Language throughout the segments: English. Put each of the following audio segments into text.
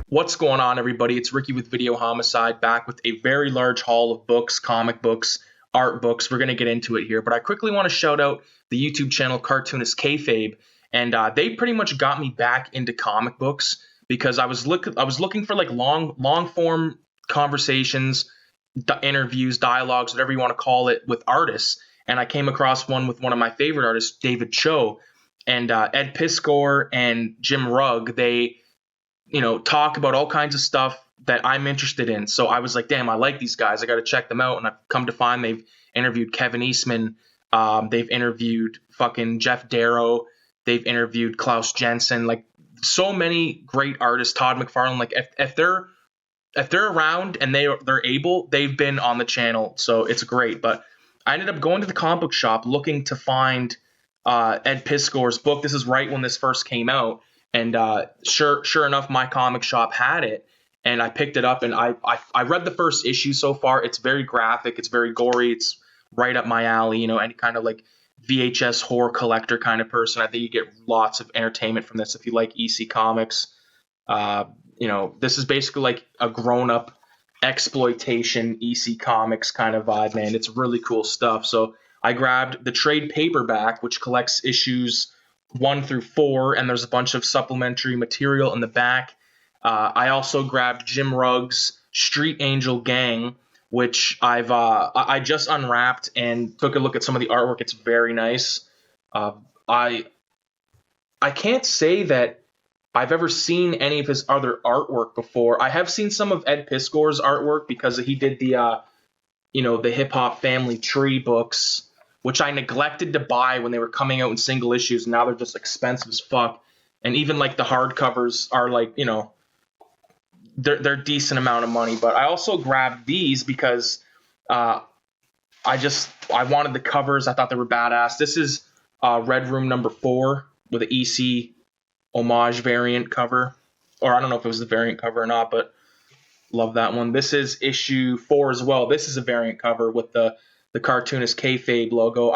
What's going on, everybody? It's Ricky with Video Homicide, back with a very large haul of books, comic books, art books. We're going to get into it here, but I quickly want to shout out the YouTube channel Cartoonist Kayfabe, and they pretty much got me back into comic books because I was looking for like long form conversations, interviews, dialogues, whatever you want to call it, with artists, and I came across one with one of my favorite artists, David Cho, and Ed Pisgoer and Jim Rugg. They talk about all kinds of stuff that I'm interested in. So I was like, damn, I like these guys. I got to check them out. And I've come to find they've interviewed Kevin Eastman. They've interviewed fucking Jeff Darrow. They've interviewed Klaus Jensen. Like, so many great artists. Todd McFarlane. Like, if they're around and they're able, they've been on the channel. So it's great. But I ended up going to the comic book shop looking to find Ed Pisgoer's book. This is right when this first came out. And sure enough, my comic shop had it, and I picked it up, and I read the first issue so far. It's very graphic, it's very gory, it's right up my alley. Any kind of like VHS horror collector kind of person, I think you get lots of entertainment from this if you like EC Comics. This is basically like a grown-up exploitation EC Comics kind of vibe, man. It's really cool stuff. So I grabbed the trade paperback, which collects issues 1 through 4, and there's a bunch of supplementary material in the back. I also grabbed Jim Rugg's Street Angel Gang, which I just unwrapped and took a look at some of the artwork. It's very nice. I can't say that I've ever seen any of his other artwork before. I have seen some of Ed Pisgoer's artwork because he did the Hip Hop Family Tree books, which I neglected to buy when they were coming out in single issues. Now they're just expensive as fuck. And even like the hardcovers are like, they're a decent amount of money. But I also grabbed these because I wanted the covers. I thought they were badass. This is Red Room number 4 with an EC homage variant cover. Or I don't know if it was the variant cover or not, but love that one. This is issue 4 as well. This is a variant cover with the Cartoonist Kayfabe logo.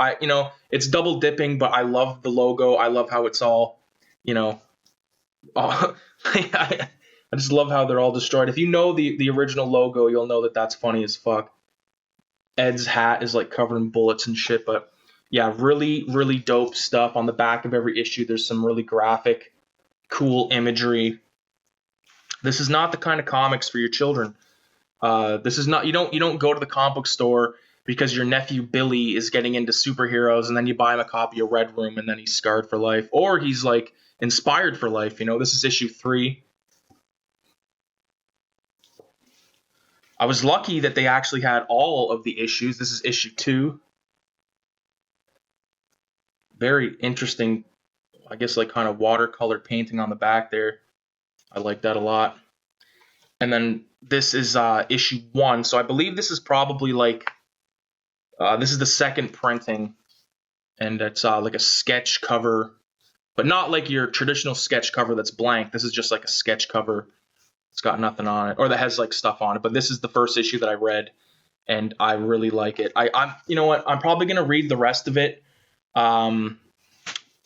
It's double dipping, but I love the logo. I love how it's all, I just love how they're all destroyed. If you know the original logo, you'll know that that's funny as fuck. Ed's hat is like covered in bullets and shit, but yeah, really, really dope stuff. On the back of every issue, there's some really graphic, cool imagery. This is not the kind of comics for your children. This is not, you don't go to the comic book store because your nephew Billy is getting into superheroes, and then you buy him a copy of Red Room, and then he's scarred for life, or he's like inspired for life. This is issue 3. I was lucky that they actually had all of the issues. This is issue 2. Very interesting, I guess, like kind of watercolor painting on the back there. I like that a lot. And then this is issue 1. So I believe this is probably like this is the second printing, and it's like a sketch cover, but not like your traditional sketch cover that's blank. This is just like a sketch cover. It's got nothing on it, or that has like stuff on it. But this is the first issue that I read, and I really like it. I'm you know what? I'm probably gonna read the rest of it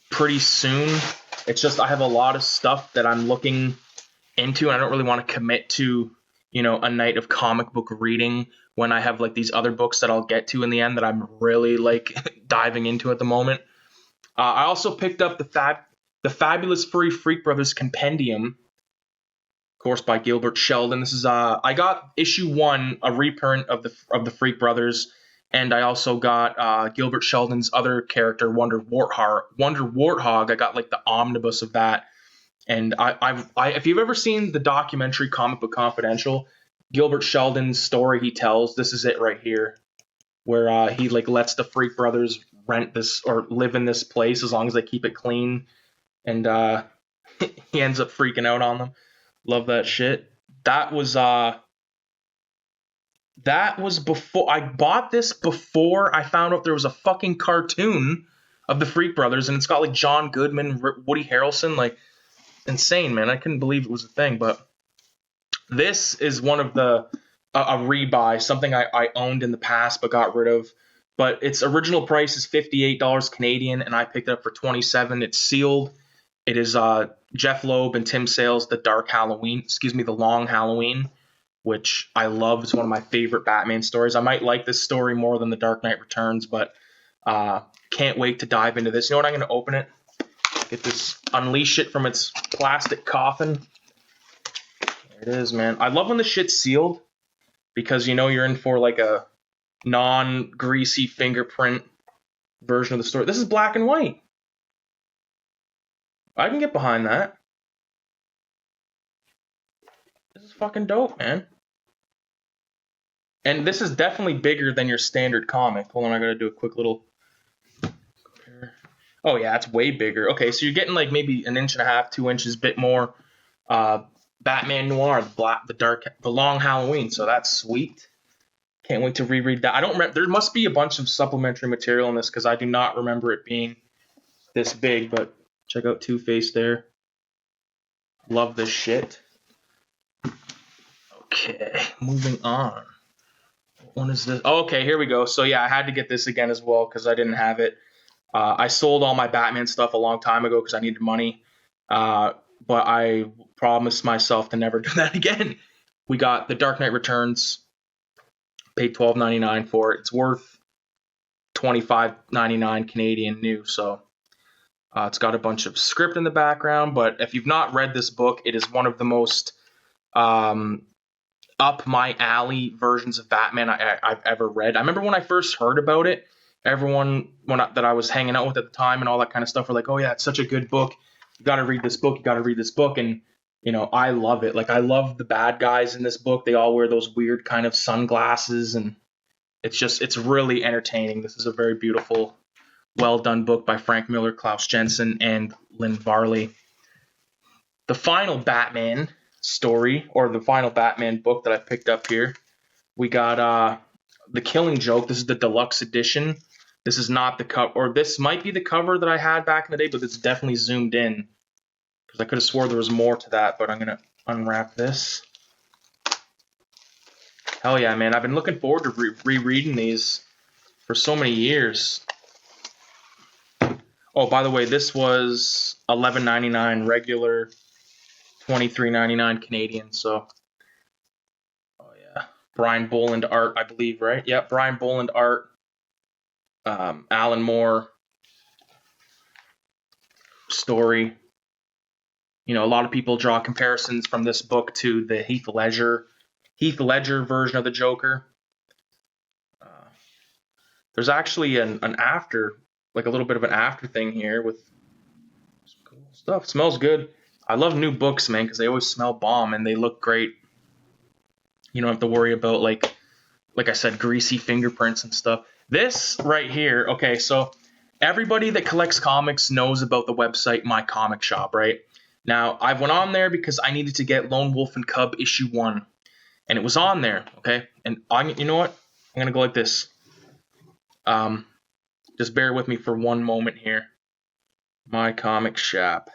pretty soon. It's just I have a lot of stuff that I'm looking into, and I don't really want to commit to a night of comic book reading when I have like these other books that I'll get to in the end that I'm really like diving into at the moment. I also picked up the Fabulous Furry Freak Brothers Compendium, of course, by Gilbert Sheldon. This is I got issue 1, a reprint of the Freak Brothers, and I also got Gilbert Sheldon's other character, Wonder Warthog. I got like the omnibus of that. And I if you've ever seen the documentary Comic Book Confidential, Gilbert Sheldon's story he tells, this is it right here, where he like lets the Freak Brothers rent this or live in this place as long as they keep it clean, and he ends up freaking out on them. Love that shit. That was before I bought this, before I found out there was a fucking cartoon of the Freak Brothers, and it's got like John Goodman, Woody Harrelson, like insane, man. I couldn't believe it was a thing. But this is one of a rebuy, something I owned in the past but got rid of. But its original price is $58 Canadian, and I picked it up for $27. It's sealed. It is Jeff Loeb and Tim Sale's The Long Halloween, which I love. It's one of my favorite Batman stories. I might like this story more than The Dark Knight Returns, but can't wait to dive into this. You know what? I'm going to open it. Get this, unleash it from its plastic coffin. There it is, man. I love when the shit's sealed because you know you're in for like a non-greasy fingerprint version of the story. This is black and white. I can get behind that. This is fucking dope, man. And this is definitely bigger than your standard comic. Hold on, I gotta do a quick little... Oh yeah, it's way bigger. Okay, so you're getting like maybe 1.5 inches, 2 inches, bit more Batman Noir, the Long Halloween. So that's sweet. Can't wait to reread that. I don't remember. There must be a bunch of supplementary material in this because I do not remember it being this big. But check out Two-Face there. Love this shit. Okay, moving on. What one is this? Oh, okay, here we go. So yeah, I had to get this again as well because I didn't have it. I sold all my Batman stuff a long time ago because I needed money. But I promised myself to never do that again. We got The Dark Knight Returns. Paid $12.99 for it. It's worth $25.99 Canadian new. So it's got a bunch of script in the background. But if you've not read this book, it is one of the most up my alley versions of Batman I've ever read. I remember when I first heard about it, everyone that I was hanging out with at the time and all that kind of stuff were like, oh yeah, it's such a good book. You got to read this book. You got to read this book. And, you know, I love it. Like, I love the bad guys in this book. They all wear those weird kind of sunglasses. And it's really entertaining. This is a very beautiful, well done book by Frank Miller, Klaus Jensen, and Lynn Varley. The final Batman story, or the final Batman book that I picked up here, we got The Killing Joke. This is the deluxe edition. This is not the cover, or this might be the cover that I had back in the day, but it's definitely zoomed in because I could have swore there was more to that, but I'm going to unwrap this. Hell yeah, man. I've been looking forward to rereading these for so many years. Oh, by the way, this was $11.99 regular, $23.99 Canadian, so... Oh, yeah. Brian Boland art, I believe, right? Yep, Brian Boland art. Alan Moore story. You know, a lot of people draw comparisons from this book to the Heath Ledger version of the Joker. There's actually an after, like a little bit of an after thing here with some cool stuff. It smells good. I love new books, man, because they always smell bomb and they look great. You don't have to worry about, like I said, greasy fingerprints and stuff. This right here, okay, so everybody that collects comics knows about the website My Comic Shop, right? Now, I went on there because I needed to get Lone Wolf and Cub issue 1, and it was on there, okay? And you know what? I'm going to go like this. Just bear with me for one moment here. My Comic Shop.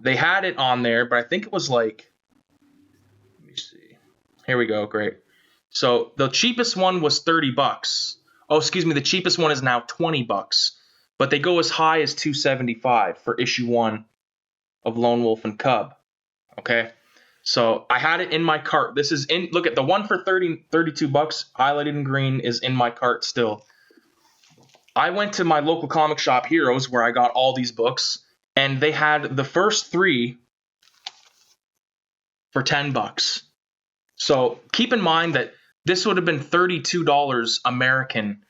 They had it on there, but I think it was like, let me see. Here we go, great. So the cheapest one was $30. Oh, excuse me, the cheapest one is now $20. But they go as high as $275 for issue 1 of Lone Wolf and Cub. Okay? So I had it in my cart. This is in, look at the one for $32 highlighted in green is in my cart still. I went to my local comic shop, Heroes, where I got all these books, and they had the first 3 for $10. So keep in mind that this would have been $32 American.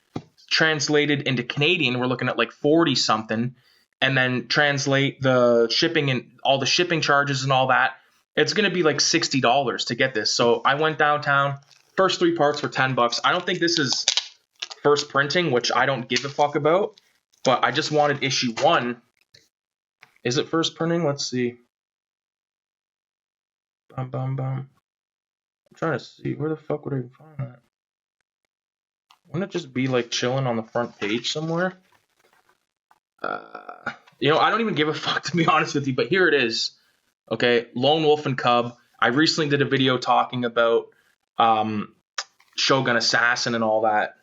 Translated into Canadian, we're looking at like 40 something, and then translate the shipping and all the shipping charges and all that. It's going to be like $60 to get this. So I went downtown. First 3 parts for $10. I don't think this is first printing, which I don't give a fuck about, but I just wanted issue 1. Is it first printing? Let's see. Bum, bum, bum. I'm trying to see. Where the fuck would I even find that? Wouldn't it just be like chilling on the front page somewhere? You know, I don't even give a fuck, to be honest with you, but here it is. Okay, Lone Wolf and Cub. I recently did a video talking about Shogun Assassin and all that,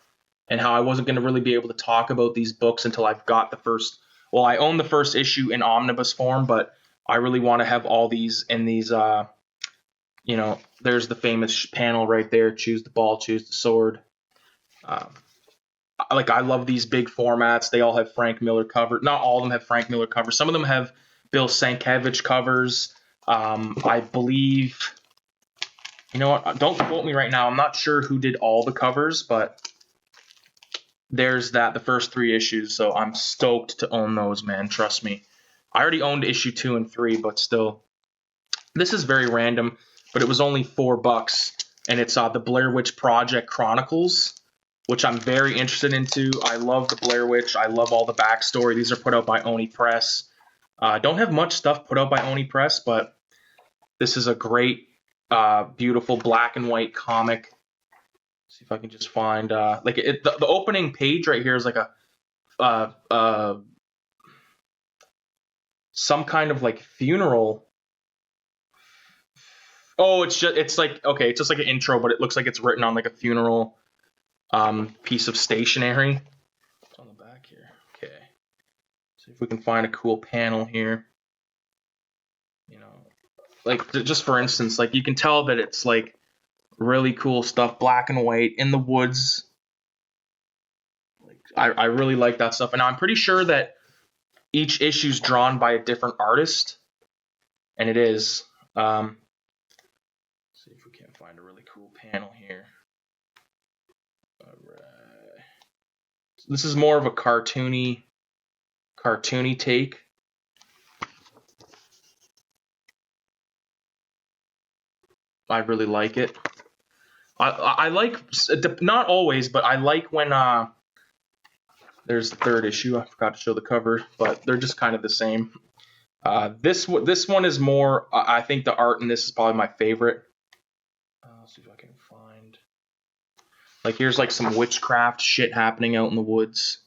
and how I wasn't going to really be able to talk about these books until I've got the first Well, I own the first issue in omnibus form, but I really want to have all these in these. You know, there's the famous panel right there. Choose the ball, choose the sword. Um, like I love these big formats. They all have Frank Miller cover. Not all of them have Frank Miller covers. Some of them have Bill Sienkiewicz covers. I believe. You know what? Don't quote me right now. I'm not sure who did all the covers, but there's that. The first 3 issues. So I'm stoked to own those, man. Trust me. I already owned issue 2 and 3, but still. This is very random, but it was only $4, and it's the Blair Witch Project Chronicles, which I'm very interested into. I love the Blair Witch. I love all the backstory. These are put out by Oni Press. Don't have much stuff put out by Oni Press, but this is a great, beautiful black and white comic. See if I can just find like the opening page right here is like a some kind of like funeral. Oh, it's just like an intro, but it looks like it's written on like a funeral piece of stationery. It's on the back here. Okay. See if we can find a cool panel here. You know, like just for instance, like you can tell that it's like really cool stuff, black and white in the woods. Like I really like that stuff, and I'm pretty sure that each issue's drawn by a different artist, and it is. See if we can find a really cool panel here. All right. So this is more of a cartoony take. I really like it. I like, not always, but I like when there's the 3rd issue. I forgot to show the cover, but they're just kind of the same. This one is more. I think the art in this is probably my favorite. Let's see if I can find. Like here's like some witchcraft shit happening out in the woods.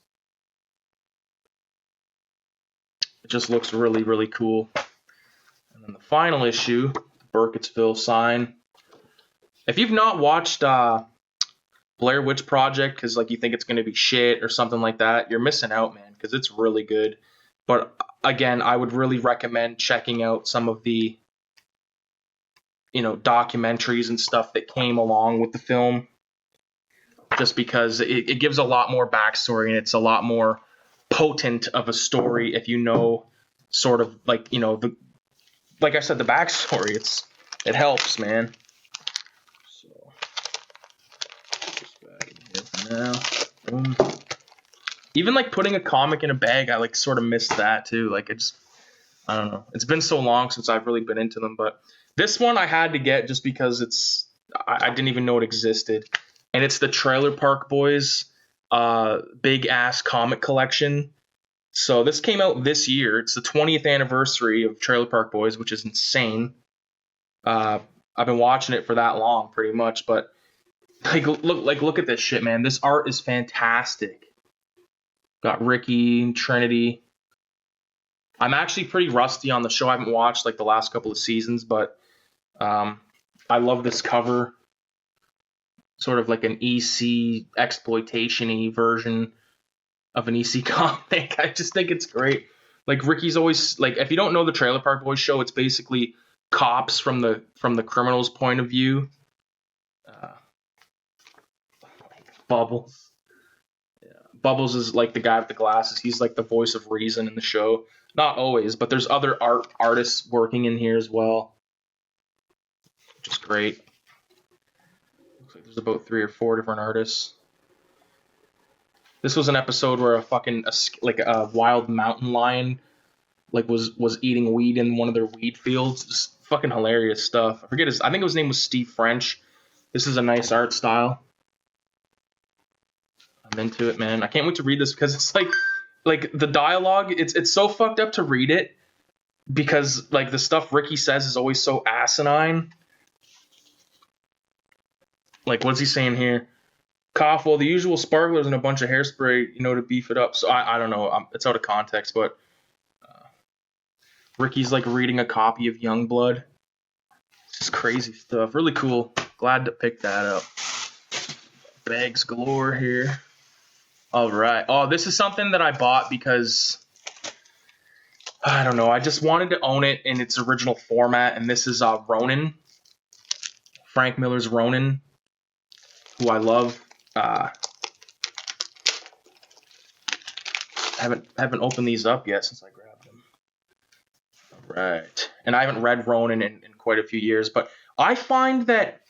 It just looks really, really cool. And then the final issue, the Burkittsville sign. If you've not watched Blair Witch Project because like you think it's going to be shit or something like that, you're missing out, man, because it's really good. But again, I would really recommend checking out some of the, you know, documentaries and stuff that came along with the film, just because it gives a lot more backstory and it's a lot more potent of a story if you know sort of like, you know, like I said, the backstory. It helps, man. So just back in here for now. Boom. Even like putting a comic in a bag, I like sort of missed that too. Like I don't know. It's been so long since I've really been into them, but this one I had to get just because I didn't even know it existed. And it's the Trailer Park Boys big ass comic collection. So this came out this year. It's the 20th anniversary of Trailer Park Boys, which is insane. I've been watching it for that long pretty much, but look at this shit, man. This art is fantastic. Got Riki and Trinity. I'm actually pretty rusty on the show. I haven't watched like the last couple of seasons, but I love this cover. Sort of like an EC exploitation-y version of an EC comic. I just think it's great. Like Ricky's always like, if you don't know the Trailer Park Boys show, it's basically cops from the criminal's point of view. Bubbles. Bubbles is like the guy with the glasses. He's like the voice of reason in the show. Not always, but there's other artists working in here as well, which is great. Looks like there's about 3 or 4 different artists. This was an episode where a wild mountain lion like was eating weed in one of their weed fields. Just fucking hilarious stuff. I think his name was Steve French. This is a nice art style. I'm into it, man. I can't wait to read this because it's like the dialogue, it's so fucked up to read it because like the stuff Riki says is always so asinine. Like what's he saying here? Cough, well, the usual sparklers and a bunch of hairspray, you know, to beef it up. So I don't know. It's out of context, but Ricky's like reading a copy of Youngblood. It's just crazy stuff. Really cool. Glad to pick that up. Bags galore here. All right. Oh, this is something that I bought because I don't know. I just wanted to own it in its original format, and this is Ronin, Frank Miller's Ronin, who I love. Haven't opened these up yet since I grabbed them. All right, and I haven't read Ronin in quite a few years, but I find that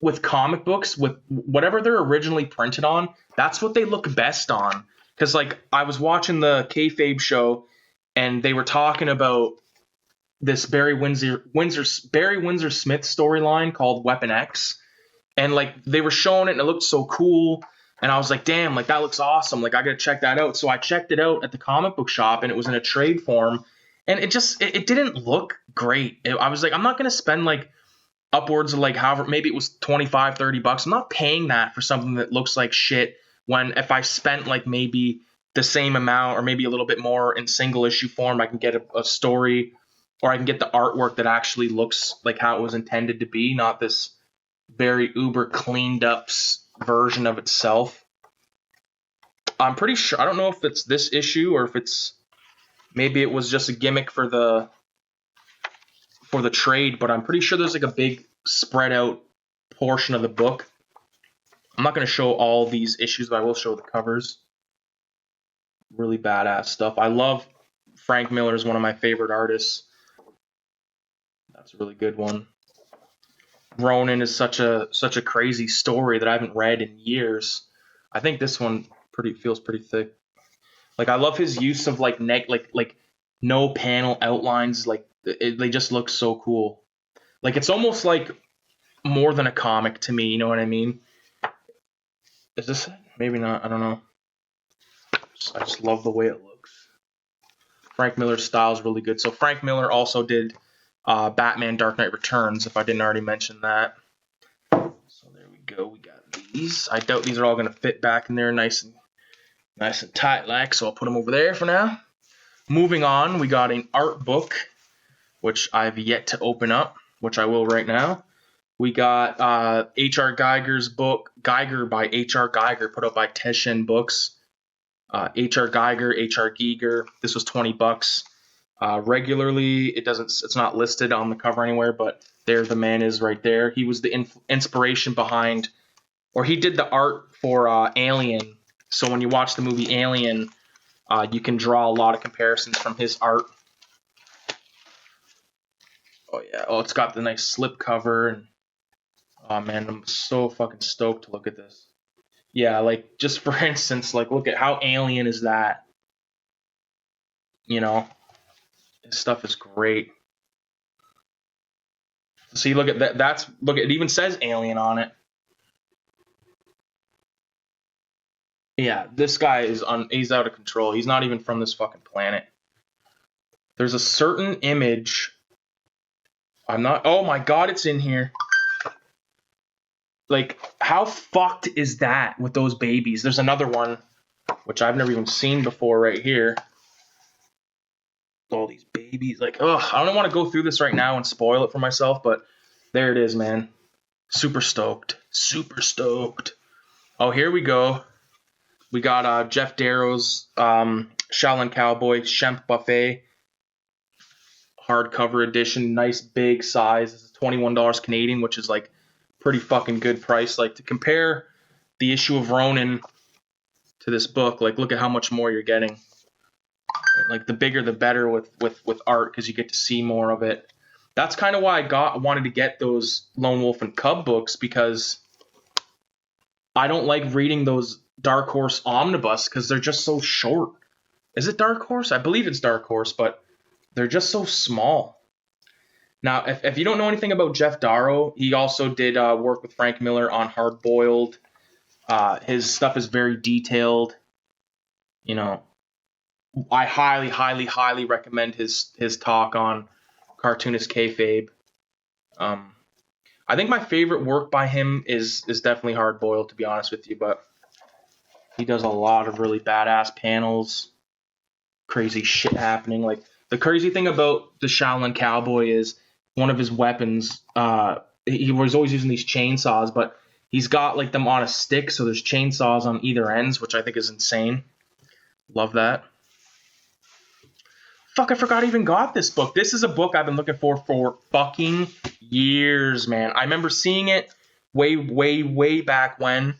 with comic books, with whatever they're originally printed on, that's what they look best on. Because like I was watching the Kayfabe show, and they were talking about this Barry Windsor Smith storyline called Weapon X, and like they were showing it and it looked so cool, and I was like, damn, like that looks awesome, like I gotta check that out. So I checked it out at the comic book shop, and it was in a trade form, and it didn't look great. I was like, I'm not gonna spend like upwards of like however, maybe it was 25, $30. I'm not paying that for something that looks like shit, when if I spent like maybe the same amount or maybe a little bit more in single issue form, I can get a story, or I can get the artwork that actually looks like how it was intended to be, not this very uber cleaned up version of itself. I'm pretty sure, I don't know if it's this issue or if it's maybe it was just a gimmick for the trade, but I'm pretty sure there's like a big spread out portion of the book. I'm not going to show all these issues, but I will show the covers. Really badass stuff. I love Frank Miller, is one of my favorite artists. That's a really good one. Ronin is such a crazy story that I haven't read in years. I think this one feels pretty thick. Like I love his use of like no panel outlines. Like they just look so cool. Like it's almost like more than a comic to me. You know what I mean? Is this it? Maybe not. I don't know. I just love the way it looks. Frank Miller's style is really good. So Frank Miller also did Batman Dark Knight Returns, if I didn't already mention that. So there we go. We got these. I doubt these are all going to fit back in there nice and tight like, so I'll put them over there for now. Moving on, we got an art book, which I've yet to open up, which I will right now. We got H.R. Geiger's book, Geiger by H.R. Geiger, put out by Teshin Books. H.R. Geiger, H.R. Giger. This was $20. Regularly, it's not listed on the cover anywhere, but there the man is right there. He was the inspiration behind, or he did the art for Alien. So when you watch the movie Alien, you can draw a lot of comparisons from his art. Oh yeah, it's got the nice slip cover, and oh man, I'm so fucking stoked to look at this. Yeah, like just for instance, like look at how alien is that. You know, this stuff is great. See, look at that. It even says alien on it. Yeah, this guy he's out of control. He's not even from this fucking planet. There's a certain image. Oh my god, it's in here. Like, how fucked is that with those babies? There's another one, which I've never even seen before right here. All these babies. Like, ugh, I don't want to go through this right now and spoil it for myself, but there it is, man. Super stoked. Super stoked. Oh, here we go. We got Jeff Darrow's Shaolin Cowboy Shemp Buffet hardcover edition. Nice big size. This is $21 Canadian, which is like pretty fucking good price. Like to compare the issue of Ronin to this book, like look at how much more you're getting. Like the bigger the better with art, because you get to see more of it. That's kind of why I wanted to get those Lone Wolf and Cub books, because I don't like reading those Dark Horse omnibus because they're just so short. Is it Dark Horse? I believe it's Dark Horse, but they're just so small. Now, if you don't know anything about Jeff Darrow, he also did work with Frank Miller on Hard Boiled. His stuff is very detailed. You know, I highly, highly, highly recommend his talk on Cartoonist Kayfabe. I think my favorite work by him is definitely Hard Boiled, to be honest with you, but he does a lot of really badass panels, crazy shit happening. Like the crazy thing about the Shaolin Cowboy is one of his weapons. He was always using these chainsaws, but he's got like them on a stick, so there's chainsaws on either ends, which I think is insane. Love that. Fuck, I forgot I even got this book. This is a book I've been looking for fucking years, man. I remember seeing it way back when,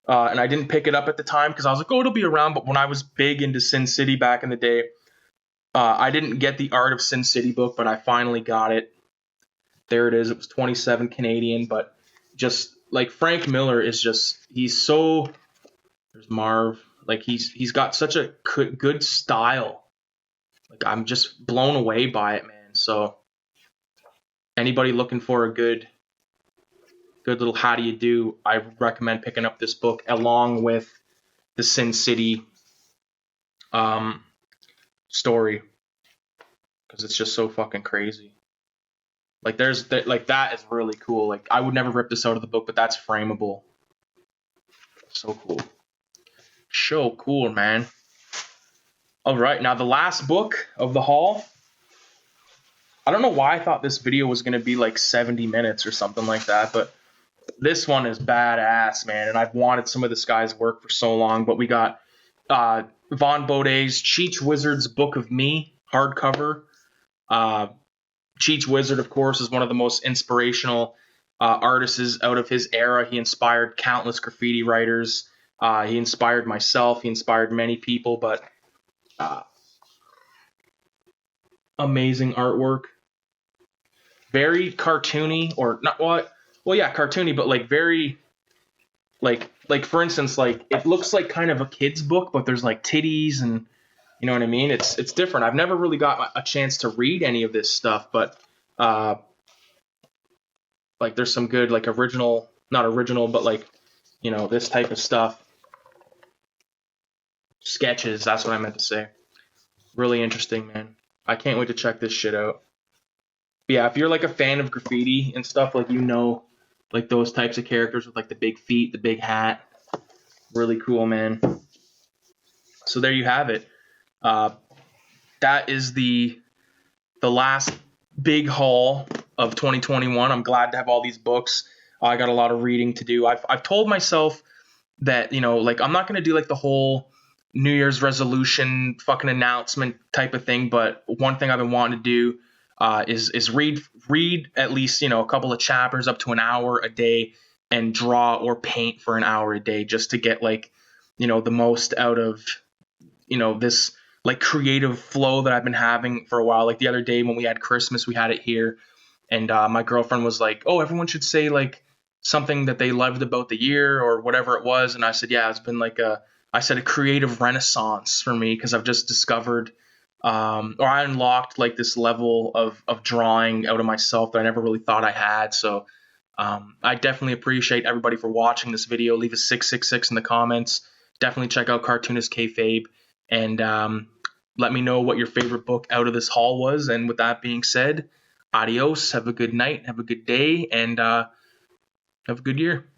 and I didn't pick it up at the time because I was like, oh, it'll be around. But when I was big into Sin City back in the day, I didn't get the Art of Sin City book, but I finally got it. There it is. It was 27 Canadian, but just like Frank Miller is just, he's so, there's Marv. Like he's got such a good style. Like I'm just blown away by it, man. So anybody looking for a good little how do you do, I recommend picking up this book along with the Sin City story, because it's just so fucking crazy. Like like that is really cool. Like I would never rip this out of the book, but that's frameable. So cool. So cool, man. All right, now the last book of the haul. I don't know why I thought this video was going to be like 70 minutes or something like that, but this one is badass, man, and I've wanted some of this guy's work for so long. But we got Von Bodet's Cheech Wizard's Book of Me hardcover. Cheech Wizard, of course, is one of the most inspirational artists out of his era. He inspired countless graffiti writers. He inspired myself. He inspired many people, but amazing artwork. Very cartoony, or not what? Well, yeah, cartoony, but like very, like for instance, like it looks like kind of a kid's book, but there's like titties and you know what I mean. It's different. I've never really got a chance to read any of this stuff, but like there's some good like not original, but like you know this type of stuff. Sketches. That's what I meant to say. Really interesting, man. I can't wait to check this shit out. But yeah, if you're like a fan of graffiti and stuff, like you know, like those types of characters with like the big feet, the big hat, really cool, man. So there you have it. That is the last big haul of 2021. I'm glad to have all these books. I got a lot of reading to do. I've told myself that, you know, like I'm not going to do like the whole New Year's resolution fucking announcement type of thing, but one thing I've been wanting to do is read at least, you know, a couple of chapters up to an hour a day and draw or paint for an hour a day just to get like, you know, the most out of, you know, this like creative flow that I've been having for a while. Like the other day when we had Christmas, we had it here, and my girlfriend was like, oh, everyone should say like something that they loved about the year or whatever it was. And I said, yeah, it's been like a creative renaissance for me, because I've just discovered or I unlocked like this level of drawing out of myself that I never really thought I had. So I definitely appreciate everybody for watching this video. Leave a 666 in the comments. Definitely check out Cartoonist Kayfabe, and let me know what your favorite book out of this haul was. And with that being said, adios. Have a good night. Have a good day, and have a good year.